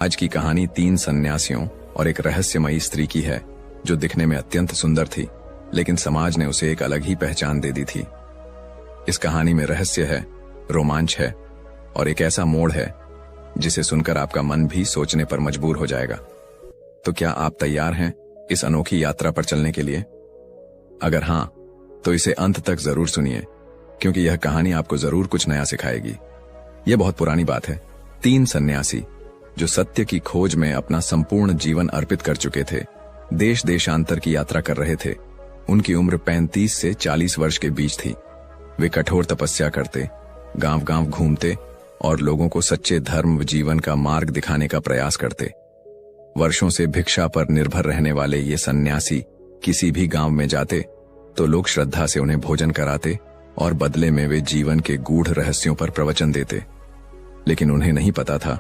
आज की कहानी 3 सन्यासियों और एक रहस्यमयी स्त्री की है जो दिखने में अत्यंत सुंदर थी, लेकिन समाज ने उसे एक अलग ही पहचान दे दी थी। इस कहानी में रहस्य है, रोमांच है और एक ऐसा मोड़ है जिसे सुनकर आपका मन भी सोचने पर मजबूर हो जाएगा। तो क्या आप तैयार हैं इस अनोखी यात्रा पर चलने के लिए? अगर हां, तो इसे अंत तक जरूर सुनिए, क्योंकि यह कहानी आपको जरूर कुछ नया सिखाएगी। यह बहुत पुरानी बात है। 3 सन्यासी जो सत्य की खोज में अपना संपूर्ण जीवन अर्पित कर चुके थे, देश देशांतर की यात्रा कर रहे थे। उनकी उम्र 35 से 40 वर्ष के बीच थी। वे कठोर तपस्या करते, गांव गांव घूमते और लोगों को सच्चे धर्म व जीवन का मार्ग दिखाने का प्रयास करते। वर्षों से भिक्षा पर निर्भर रहने वाले ये सन्यासी किसी भी गांव में जाते तो लोग श्रद्धा से उन्हें भोजन कराते और बदले में वे जीवन के गूढ़ रहस्यों पर प्रवचन देते। लेकिन उन्हें नहीं पता था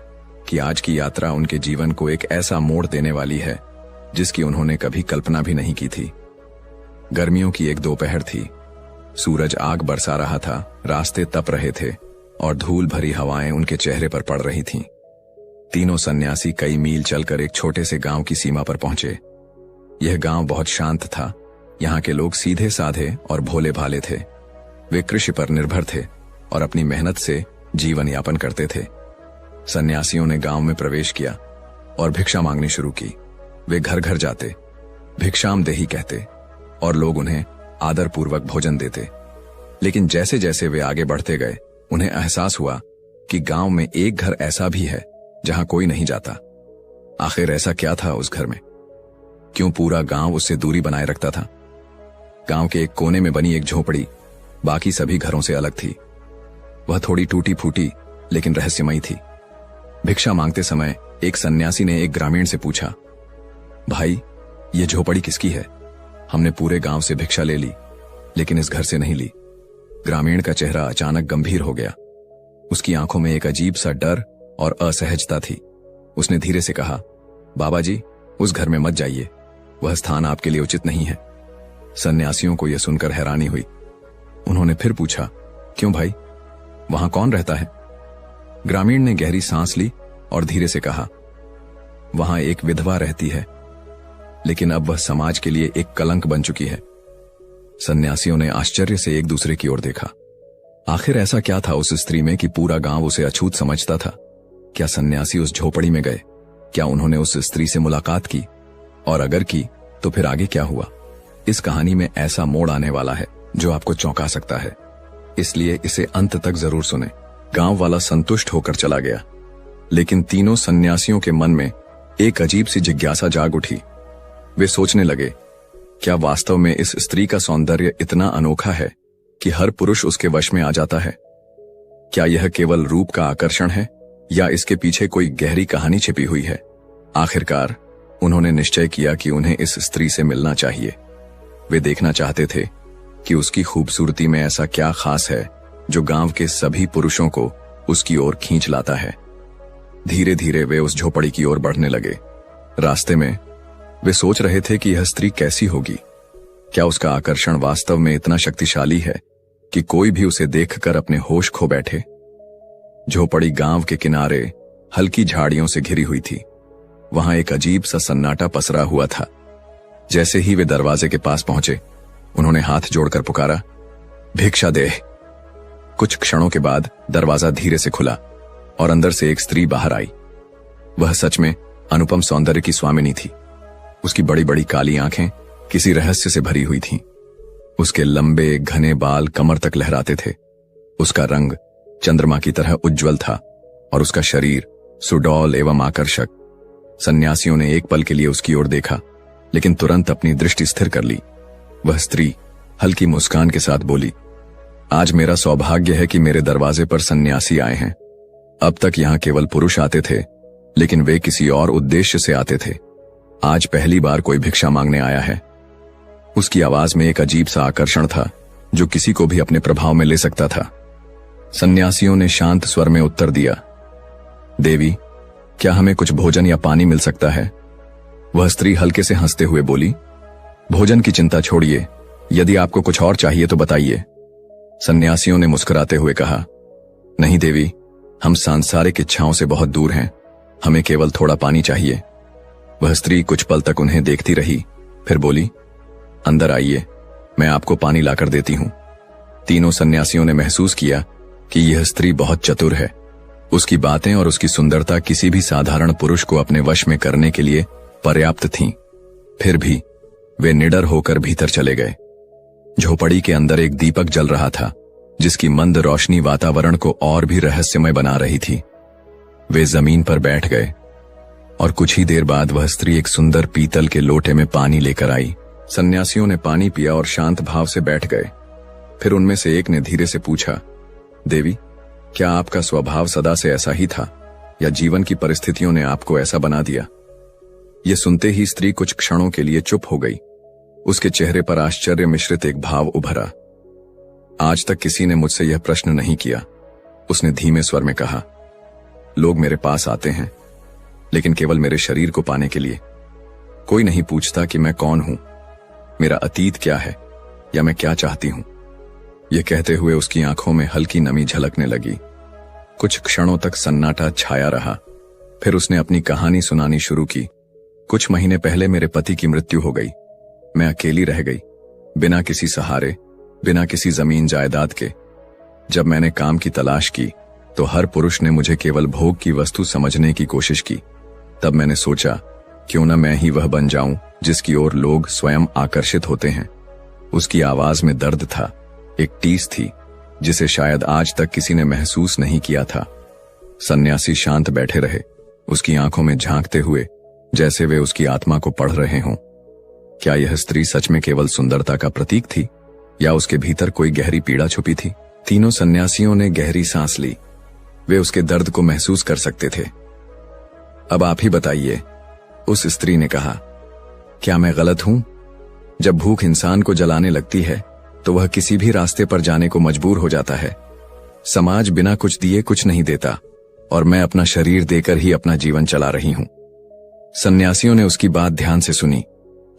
कि आज की यात्रा उनके जीवन को एक ऐसा मोड़ देने वाली है जिसकी उन्होंने कभी कल्पना भी नहीं की थी। गर्मियों की एक दोपहर थी। सूरज आग बरसा रहा था, रास्ते तप रहे थे और धूल भरी हवाएं उनके चेहरे पर पड़ रही थीं। तीनों सन्यासी कई मील चलकर एक छोटे से गांव की सीमा पर पहुंचे। यह गांव बहुत शांत था। यहाँ के लोग सीधे साधे और भोले भाले थे। वे कृषि पर निर्भर थे और अपनी मेहनत से जीवन यापन करते थे। सन्यासियों ने गांव में प्रवेश किया और भिक्षा मांगनी शुरू की। वे घर घर जाते, भिक्षाम देही कहते और लोग उन्हें आदरपूर्वक भोजन देते। लेकिन जैसे जैसे वे आगे बढ़ते गए, उन्हें एहसास हुआ कि गांव में एक घर ऐसा भी है जहां कोई नहीं जाता। आखिर ऐसा क्या था उस घर में? क्यों पूरा गांव उससे दूरी बनाए रखता था? गांव के एक कोने में बनी एक झोपड़ी बाकी सभी घरों से अलग थी। वह थोड़ी टूटी फूटी लेकिन रहस्यमयी थी। भिक्षा मांगते समय एक सन्यासी ने एक ग्रामीण से पूछा, भाई, ये झोपड़ी किसकी है? हमने पूरे गांव से भिक्षा ले ली, लेकिन इस घर से नहीं ली। ग्रामीण का चेहरा अचानक गंभीर हो गया। उसकी आंखों में एक अजीब सा डर और असहजता थी। उसने धीरे से कहा, बाबा जी, उस घर में मत जाइए, वह स्थान आपके लिए उचित नहीं है। सन्यासियों को यह सुनकर हैरानी हुई। उन्होंने फिर पूछा, क्यों भाई, वहां कौन रहता है? ग्रामीण ने गहरी सांस ली और धीरे से कहा, वहां एक विधवा रहती है, लेकिन अब वह समाज के लिए एक कलंक बन चुकी है। सन्यासियों ने आश्चर्य से एक दूसरे की ओर देखा। आखिर ऐसा क्या था उस स्त्री में कि पूरा गांव उसे अछूत समझता था? क्या सन्यासी उस झोपड़ी में गए? क्या उन्होंने उस स्त्री से मुलाकात की? और अगर की, तो फिर आगे क्या हुआ? इस कहानी में ऐसा मोड़ आने वाला है जो आपको चौंका सकता है, इसलिए इसे अंत तक जरूर सुने। गांव वाला संतुष्ट होकर चला गया, लेकिन तीनों सन्यासियों के मन में एक अजीब सी जिज्ञासा जाग उठी। वे सोचने लगे, क्या वास्तव में इस स्त्री का सौंदर्य इतना अनोखा है कि हर पुरुष उसके वश में आ जाता है? क्या यह केवल रूप का आकर्षण है या इसके पीछे कोई गहरी कहानी छिपी हुई है? आखिरकार उन्होंने निश्चय किया कि उन्हें इस स्त्री से मिलना चाहिए। वे देखना चाहते थे कि उसकी खूबसूरती में ऐसा क्या खास है जो गांव के सभी पुरुषों को उसकी ओर खींच लाता है। धीरे धीरे वे उस झोपड़ी की ओर बढ़ने लगे। रास्ते में वे सोच रहे थे कि यह स्त्री कैसी होगी। क्या उसका आकर्षण वास्तव में इतना शक्तिशाली है कि कोई भी उसे देखकर अपने होश खो बैठे? झोपड़ी गांव के किनारे हल्की झाड़ियों से घिरी हुई थी। वहां एक अजीब सा सन्नाटा पसरा हुआ था। जैसे ही वे दरवाजे के पास पहुंचे, उन्होंने हाथ जोड़कर पुकारा, भिक्षा दे। कुछ क्षणों के बाद दरवाजा धीरे से खुला और अंदर से एक स्त्री बाहर आई। वह सच में अनुपम सौंदर्य की स्वामिनी थी। उसकी बड़ी बड़ी काली आंखें किसी रहस्य से भरी हुई थीं। उसके लंबे घने बाल कमर तक लहराते थे। उसका रंग चंद्रमा की तरह उज्जवल था और उसका शरीर सुडौल एवं आकर्षक। सन्यासियों ने एक पल के लिए उसकी ओर देखा, लेकिन तुरंत अपनी दृष्टि स्थिर कर ली। वह स्त्री हल्की मुस्कान के साथ बोली, आज मेरा सौभाग्य है कि मेरे दरवाजे पर सन्यासी आए हैं। अब तक यहाँ केवल पुरुष आते थे, लेकिन वे किसी और उद्देश्य से आते थे। आज पहली बार कोई भिक्षा मांगने आया है। उसकी आवाज में एक अजीब सा आकर्षण था जो किसी को भी अपने प्रभाव में ले सकता था। सन्यासियों ने शांत स्वर में उत्तर दिया, देवी, क्या हमें कुछ भोजन या पानी मिल सकता है? वह स्त्री हल्के से हंसते हुए बोली, भोजन की चिंता छोड़िए, यदि आपको कुछ और चाहिए तो बताइए। सन्यासियों ने मुस्कुराते हुए कहा, नहीं देवी, हम सांसारिक इच्छाओं से बहुत दूर हैं। हमें केवल थोड़ा पानी चाहिए। वह स्त्री कुछ पल तक उन्हें देखती रही, फिर बोली, अंदर आइए, मैं आपको पानी लाकर देती हूं। तीनों सन्यासियों ने महसूस किया कि यह स्त्री बहुत चतुर है। उसकी बातें और उसकी सुंदरता किसी भी साधारण पुरुष को अपने वश में करने के लिए पर्याप्त थीं। फिर भी वे निडर होकर भीतर चले गए। झोपड़ी के अंदर एक दीपक जल रहा था, जिसकी मंद रोशनी वातावरण को और भी रहस्यमय बना रही थी। वे जमीन पर बैठ गए और कुछ ही देर बाद वह स्त्री एक सुंदर पीतल के लोटे में पानी लेकर आई। सन्यासियों ने पानी पिया और शांत भाव से बैठ गए। फिर उनमें से एक ने धीरे से पूछा, देवी, क्या आपका स्वभाव सदा से ऐसा ही था या जीवन की परिस्थितियों ने आपको ऐसा बना दिया? यह सुनते ही स्त्री कुछ क्षणों के लिए चुप हो गई। उसके चेहरे पर आश्चर्य मिश्रित एक भाव उभरा। आज तक किसी ने मुझसे यह प्रश्न नहीं किया, उसने धीमे स्वर में कहा। लोग मेरे पास आते हैं, लेकिन केवल मेरे शरीर को पाने के लिए। कोई नहीं पूछता कि मैं कौन हूं, मेरा अतीत क्या है या मैं क्या चाहती हूं। यह कहते हुए उसकी आंखों में हल्की नमी झलकने लगी। कुछ क्षणों तक सन्नाटा छाया रहा। फिर उसने अपनी कहानी सुनानी शुरू की। कुछ महीने पहले मेरे पति की मृत्यु हो गई। मैं अकेली रह गई, बिना किसी सहारे, बिना किसी जमीन जायदाद के। जब मैंने काम की तलाश की तो हर पुरुष ने मुझे केवल भोग की वस्तु समझने की कोशिश की। तब मैंने सोचा, क्यों न मैं ही वह बन जाऊं जिसकी ओर लोग स्वयं आकर्षित होते हैं। उसकी आवाज में दर्द था, एक टीस थी जिसे शायद आज तक किसी ने महसूस नहीं किया था। सन्यासी शांत बैठे रहे, उसकी आंखों में झांकते हुए, जैसे वे उसकी आत्मा को पढ़ रहे हों। क्या यह स्त्री सच में केवल सुंदरता का प्रतीक थी या उसके भीतर कोई गहरी पीड़ा छुपी थी? तीनों सन्यासियों ने गहरी सांस ली। वे उसके दर्द को महसूस कर सकते थे। अब आप ही बताइए, उस स्त्री ने कहा, क्या मैं गलत हूं? जब भूख इंसान को जलाने लगती है तो वह किसी भी रास्ते पर जाने को मजबूर हो जाता है। समाज बिना कुछ दिए कुछ नहीं देता और मैं अपना शरीर देकर ही अपना जीवन चला रही हूं। सन्यासियों ने उसकी बात ध्यान से सुनी,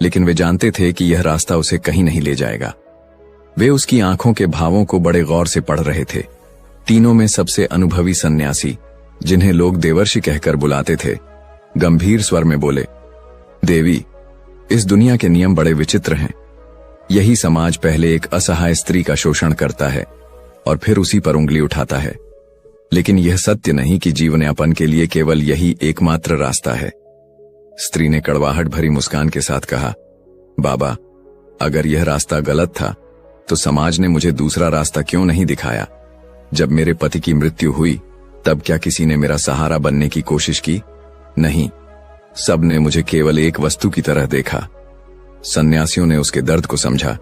लेकिन वे जानते थे कि यह रास्ता उसे कहीं नहीं ले जाएगा। वे उसकी आंखों के भावों को बड़े गौर से पढ़ रहे थे। तीनों में सबसे अनुभवी सन्यासी, जिन्हें लोग देवर्षि कहकर बुलाते थे, गंभीर स्वर में बोले, देवी, इस दुनिया के नियम बड़े विचित्र हैं। यही समाज पहले एक असहाय स्त्री का शोषण करता है और फिर उसी पर उंगली उठाता है। लेकिन यह सत्य नहीं कि जीवन यापन के लिए केवल यही एकमात्र रास्ता है। स्त्री ने कड़वाहट भरी मुस्कान के साथ कहा, बाबा, अगर यह रास्ता गलत था तो समाज ने मुझे दूसरा रास्ता क्यों नहीं दिखाया? जब मेरे पति की मृत्यु हुई तब क्या किसी ने मेरा सहारा बनने की कोशिश की? नहीं, सब ने मुझे केवल एक वस्तु की तरह देखा। सन्यासियों ने उसके दर्द को समझा,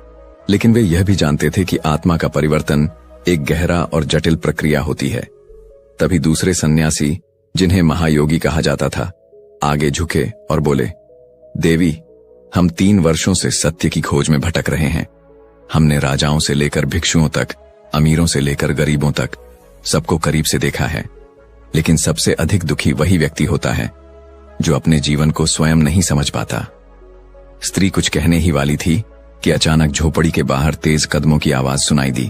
लेकिन वे यह भी जानते थे कि आत्मा का परिवर्तन एक गहरा और जटिल प्रक्रिया होती है। तभी दूसरे सन्यासी, जिन्हें महायोगी कहा जाता था, आगे झुके और बोले, देवी, हम 3 वर्षों से सत्य की खोज में भटक रहे हैं। हमने राजाओं से लेकर भिक्षुओं तक, अमीरों से लेकर गरीबों तक सबको करीब से देखा है, लेकिन सबसे अधिक दुखी वही व्यक्ति होता है जो अपने जीवन को स्वयं नहीं समझ पाता। स्त्री कुछ कहने ही वाली थी कि अचानक झोपड़ी के बाहर तेज कदमों की आवाज सुनाई दी।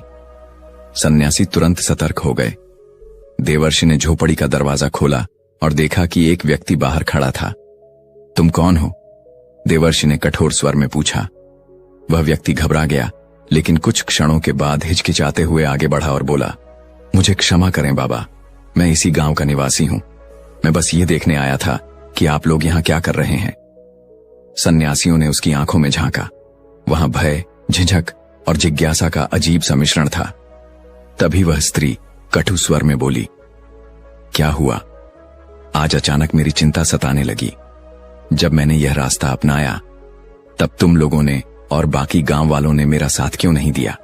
सन्यासी तुरंत सतर्क हो गए। देवर्षि ने झोपड़ी का दरवाजा खोला और देखा कि एक व्यक्ति बाहर खड़ा था। तुम कौन हो? देवर्षि ने कठोर स्वर में पूछा। वह व्यक्ति घबरा गया, लेकिन कुछ क्षणों के बाद हिचकिचाते हुए आगे बढ़ा और बोला, मुझे क्षमा करें बाबा, मैं इसी गांव का निवासी हूं। मैं बस ये देखने आया था कि आप लोग यहां क्या कर रहे हैं। सन्यासियों ने उसकी आंखों में झांका। वहां भय, झिझक और जिज्ञासा का अजीब सा मिश्रण था। तभी वह स्त्री कटु स्वर में बोली, क्या हुआ? आज अचानक मेरी चिंता सताने लगी। जब मैंने यह रास्ता अपनाया तब तुम लोगों ने और बाकी गांव वालों ने मेरा साथ क्यों नहीं दिया?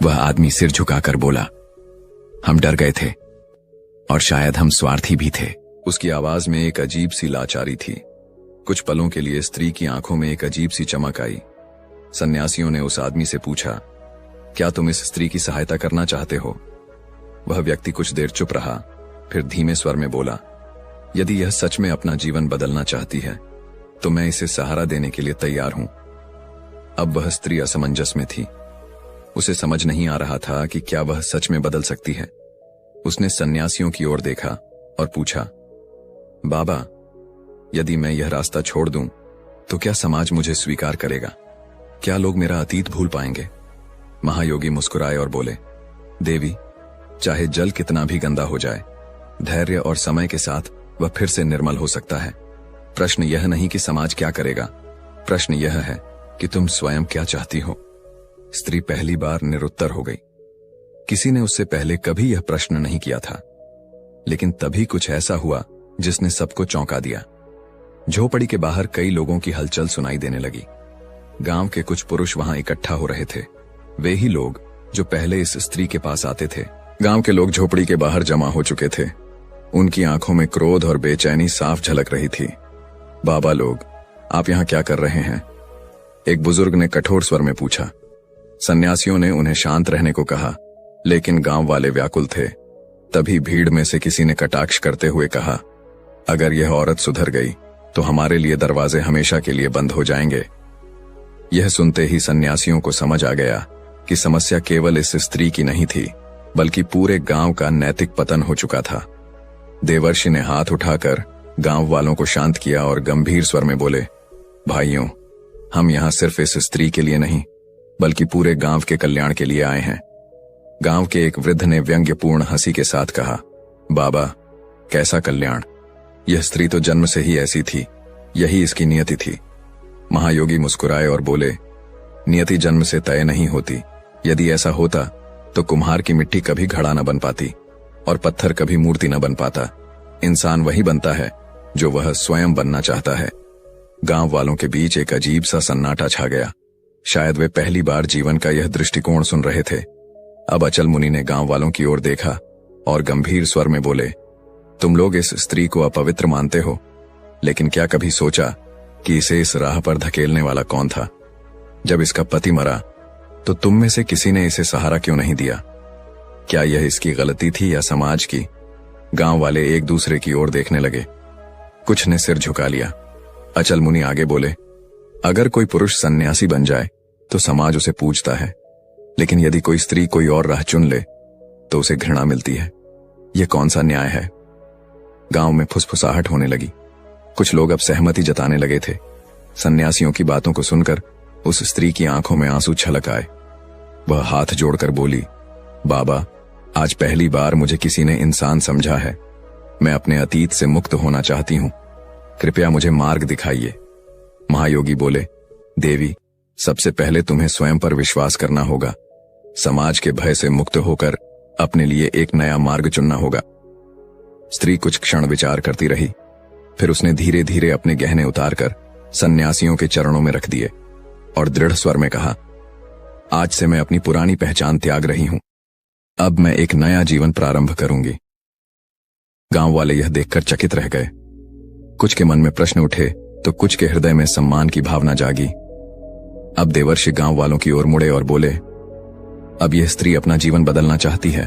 वह आदमी सिर झुकाकर बोला, हम डर गए थे और शायद हम स्वार्थी भी थे। उसकी आवाज में एक अजीब सी लाचारी थी। कुछ पलों के लिए स्त्री की आंखों में एक अजीब सी चमक आई। सन्यासियों ने उस आदमी से पूछा, क्या तुम इस स्त्री की सहायता करना चाहते हो? वह व्यक्ति कुछ देर चुप रहा, फिर धीमे स्वर में बोला, यदि यह सच में अपना जीवन बदलना चाहती है तो मैं इसे सहारा देने के लिए तैयार हूं। अब वह स्त्री असमंजस में थी। उसे समझ नहीं आ रहा था कि क्या वह सच में बदल सकती है। उसने सन्यासियों की ओर देखा और पूछा, बाबा, यदि मैं यह रास्ता छोड़ दूं तो क्या समाज मुझे स्वीकार करेगा? क्या लोग मेरा अतीत भूल पाएंगे? महायोगी मुस्कुराए और बोले, देवी, चाहे जल कितना भी गंदा हो जाए, धैर्य और समय के साथ वह फिर से निर्मल हो सकता है। प्रश्न यह नहीं कि समाज क्या करेगा, प्रश्न यह है कि तुम स्वयं क्या चाहती हो। स्त्री पहली बार निरुत्तर हो गई। किसी ने उससे पहले कभी यह प्रश्न नहीं किया था, लेकिन तभी कुछ ऐसा हुआ जिसने सबको चौंका दिया। झोपड़ी के बाहर कई लोगों की हलचल सुनाई देने लगी। गांव के कुछ पुरुष वहां इकट्ठा हो रहे थे, वे ही लोग जो पहले इस स्त्री के पास आते थे। गांव के लोग झोपड़ी के बाहर जमा हो चुके थे। उनकी आंखों में क्रोध और बेचैनी साफ झलक रही थी। बाबा लोग, आप यहां क्या कर रहे हैं? एक बुजुर्ग ने कठोर स्वर में पूछा। सन्यासियों ने उन्हें शांत रहने को कहा, लेकिन गांव वाले व्याकुल थे। तभी भीड़ में से किसी ने कटाक्ष करते हुए कहा, अगर यह औरत सुधर गई तो हमारे लिए दरवाजे हमेशा के लिए बंद हो जाएंगे। यह सुनते ही सन्यासियों को समझ आ गया कि समस्या केवल इस स्त्री की नहीं थी, बल्कि पूरे गांव का नैतिक पतन हो चुका था। देवर्षि ने हाथ उठाकर गांव वालों को शांत किया और गंभीर स्वर में बोले, भाइयों, हम यहां सिर्फ इस स्त्री के लिए नहीं, बल्कि पूरे गांव के कल्याण के लिए आए हैं। गांव के एक वृद्ध ने व्यंग्यपूर्ण हंसी के साथ कहा, बाबा, कैसा कल्याण? यह स्त्री तो जन्म से ही ऐसी थी, यही इसकी नियति थी। महायोगी मुस्कुराए और बोले, नियति जन्म से तय नहीं होती। यदि ऐसा होता तो कुम्हार की मिट्टी कभी घड़ा न बन पाती और पत्थर कभी मूर्ति न बन पाता। इंसान वही बनता है जो वह स्वयं बनना चाहता है। गांव वालों के बीच एक अजीब सा सन्नाटा छा गया। शायद वे पहली बार जीवन का यह दृष्टिकोण सुन रहे थे। अब अचल मुनि ने गांव वालों की ओर देखा और गंभीर स्वर में बोले, तुम लोग इस स्त्री को अपवित्र मानते हो, लेकिन क्या कभी सोचा कि इसे इस राह पर धकेलने वाला कौन था? जब इसका पति मरा तो तुम में से किसी ने इसे सहारा क्यों नहीं दिया? क्या यह इसकी गलती थी या समाज की? गांव वाले एक दूसरे की ओर देखने लगे। कुछ ने सिर झुका लिया। अचल मुनि आगे बोले, अगर कोई पुरुष सन्यासी बन जाए तो समाज उसे पूजता है, लेकिन यदि कोई स्त्री कोई और राह चुन ले तो उसे घृणा मिलती है। यह कौन सा न्याय है? गांव में फुसफुसाहट होने लगी। कुछ लोग अब सहमति जताने लगे थे। सन्यासियों की बातों को सुनकर उस स्त्री की आंखों में आंसू छलक आए। वह हाथ जोड़कर बोली, बाबा, आज पहली बार मुझे किसी ने इंसान समझा है। मैं अपने अतीत से मुक्त होना चाहती हूं, कृपया मुझे मार्ग दिखाइए। महायोगी बोले, देवी, सबसे पहले तुम्हें स्वयं पर विश्वास करना होगा। समाज के भय से मुक्त होकर अपने लिए एक नया मार्ग चुनना होगा। स्त्री कुछ क्षण विचार करती रही, फिर उसने धीरे धीरे अपने गहने उतारकर सन्यासियों के चरणों में रख दिए और दृढ़ स्वर में कहा, आज से मैं अपनी पुरानी पहचान त्याग रही हूं। अब मैं एक नया जीवन प्रारंभ करूंगी। गांव वाले यह देखकर चकित रह गए। कुछ के मन में प्रश्न उठे तो कुछ के हृदय में सम्मान की भावना जागी। अब देवर्षि गांव वालों की ओर मुड़े और बोले, अब यह स्त्री अपना जीवन बदलना चाहती है,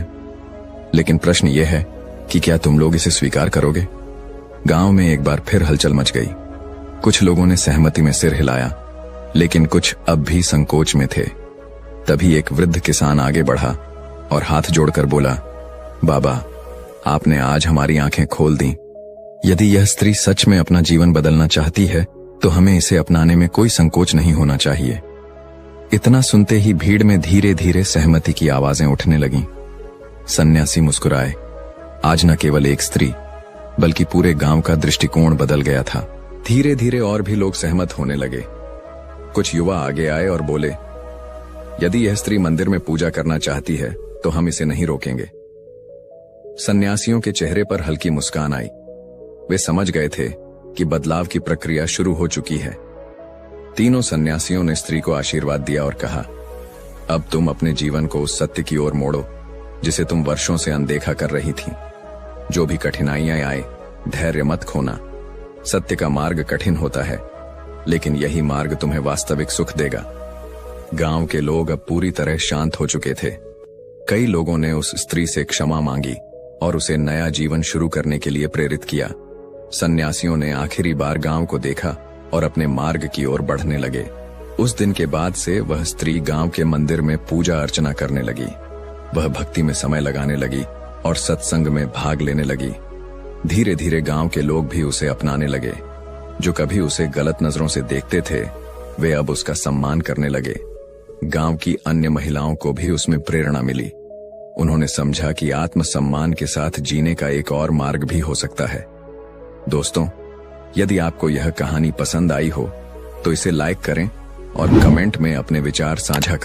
लेकिन प्रश्न यह है कि क्या तुम लोग इसे स्वीकार करोगे? गांव में एक बार फिर हलचल मच गई। कुछ लोगों ने सहमति में सिर हिलाया, लेकिन कुछ अब भी संकोच में थे। तभी एक वृद्ध किसान आगे बढ़ा और हाथ जोड़कर बोला, बाबा, आपने आज हमारी आंखें खोल दी। यदि यह स्त्री सच में अपना जीवन बदलना चाहती है तो हमें इसे अपनाने में कोई संकोच नहीं होना चाहिए। इतना सुनते ही भीड़ में धीरे धीरे सहमति की आवाजें उठने लगीं। सन्यासी मुस्कुराए। आज न केवल एक स्त्री बल्कि पूरे गांव का दृष्टिकोण बदल गया था। धीरे धीरे और भी लोग सहमत होने लगे। कुछ युवा आगे आए और बोले, यदि यह स्त्री मंदिर में पूजा करना चाहती है तो हम इसे नहीं रोकेंगे। सन्यासियों के चेहरे पर हल्की मुस्कान आई। वे समझ गए थे कि बदलाव की प्रक्रिया शुरू हो चुकी है। तीनों सन्यासियों ने स्त्री को आशीर्वाद दिया और कहा, अब तुम अपने जीवन को उस सत्य की ओर मोड़ो जिसे तुम वर्षों से अनदेखा कर रही थी। जो भी कठिनाइयां आए, धैर्य मत खोना। सत्य का मार्ग कठिन होता है, लेकिन यही मार्ग तुम्हें वास्तविक सुख देगा। गांव के लोग अब पूरी तरह शांत हो चुके थे। कई लोगों ने उस स्त्री से क्षमा मांगी और उसे नया जीवन शुरू करने के लिए प्रेरित किया। सन्यासियों ने आखिरी बार गांव को देखा और अपने मार्ग की ओर बढ़ने लगे। उस दिन के बाद से वह स्त्री गांव के मंदिर में पूजा अर्चना करने लगी। वह भक्ति में समय लगाने लगी और सत्संग में भाग लेने लगी। धीरे धीरे गांव के लोग भी उसे अपनाने लगे। जो कभी उसे गलत नजरों से देखते थे, वे अब उसका सम्मान करने लगे। गांव की अन्य महिलाओं को भी उसमें प्रेरणा मिली। उन्होंने समझा कि आत्मसम्मान के साथ जीने का एक और मार्ग भी हो सकता है। दोस्तों, यदि आपको यह कहानी पसंद आई हो तो इसे लाइक करें और कमेंट में अपने विचार साझा करें।